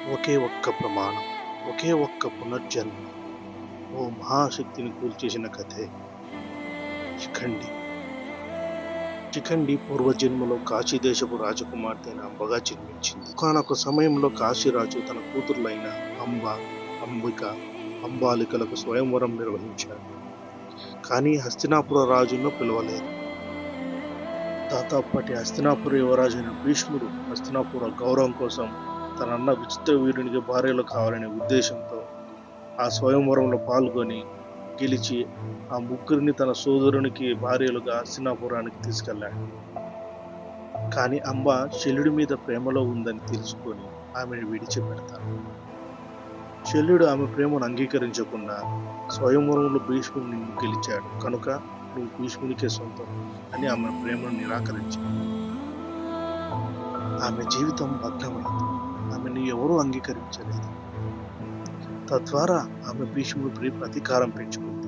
ఒకే ఒక్క ప్రమాణం, ఒకే ఒక్క పునర్జన్మ, ఓ మహాశక్తిని కూల్చేసిన కథే శిఖండి. శిఖండి పూర్వజన్మలో కాశీదేశపు రాజకుమార్తె అయిన అంబగా జన్మించింది. ఒకానొక సమయంలో కాశీరాజు తన కూతుర్లైన అంబ, అంబిక, అంబాలికలకు స్వయంవరం నిర్వహించాడు. కానీ హస్తినాపుర రాజును పిలవలేదు. అప్పటి హస్తినాపుర యువరాజైన భీష్ముడు హస్తినాపుర గౌరవం కోసం తన అన్న విచిత్ర వీరునికి భార్యలు కావాలనే ఉద్దేశంతో ఆ స్వయంవరంలో పాల్గొని గెలిచి ఆ ముగ్గురిని తన సోదరునికి భార్యలుగా హస్తినాపురానికి తీసుకెళ్లాడు. కానీ అంబ శల్యుడి మీద ప్రేమలో ఉందని తెలుసుకొని ఆమెను విడిచిపెడతాడు. శల్యుడు ఆమె ప్రేమను అంగీకరించకుండా స్వయంవరంలో భీష్ముడు నిన్ను గెలిచాడు కనుక నువ్వు భీష్మునికే సొంతం అని ఆమె ప్రేమను నిరాకరించాడు. ఆమె జీవితం భగ్నమైంది. ఆమెను ఎవరూ అంగీకరించలేదు. తద్వారా ఆమె భీష్ముడిపై ప్రతీకారం పెంచుకుంది.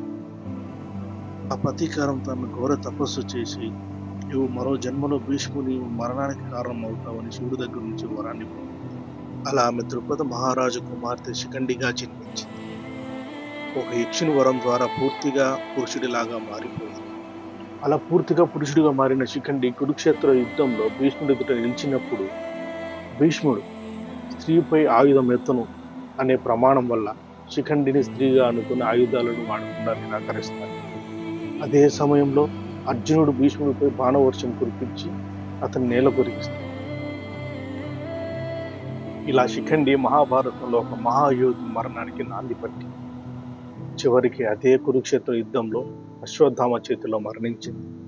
ఆ ప్రతీకారంతో ఆమె ఘోర తపస్సు చేసి నువ్వు మరో జన్మలో భీష్ముని మరణానికి కారణం అవుతావని శివుడి దగ్గర నుంచి వరాన్ని పొందింది. అలా ఆమె ద్రుపద మహారాజు కుమార్తె శిఖండిగా జన్మించింది. ఒక యక్షుని వరం ద్వారా పూర్తిగా పురుషుడిలాగా మారిపోయింది. అలా పూర్తిగా పురుషుడిగా మారిన శిఖండి కురుక్షేత్ర యుద్ధంలో భీష్ముడి ఎదుట నిలిచినప్పుడు భీష్ముడు స్త్రీపై ఆయుధం ఎత్తను అనే ప్రమాణం వల్ల శిఖండిని స్త్రీగా అనుకుని ఆయుధాలను వాడకుండా నిరాకరిస్తాడు. అదే సమయంలో అర్జునుడు భీష్ముడిపై బాణవర్షం కురిపించి అతన్ని నేల కొరికిస్తాడు. ఇలా శిఖండి మహాభారతంలో ఒక మహాయోధు మరణానికి నాంది పట్టింది. చివరికి అదే కురుక్షేత్ర యుద్ధంలో అశ్వత్థామ చేతిలో మరణించింది.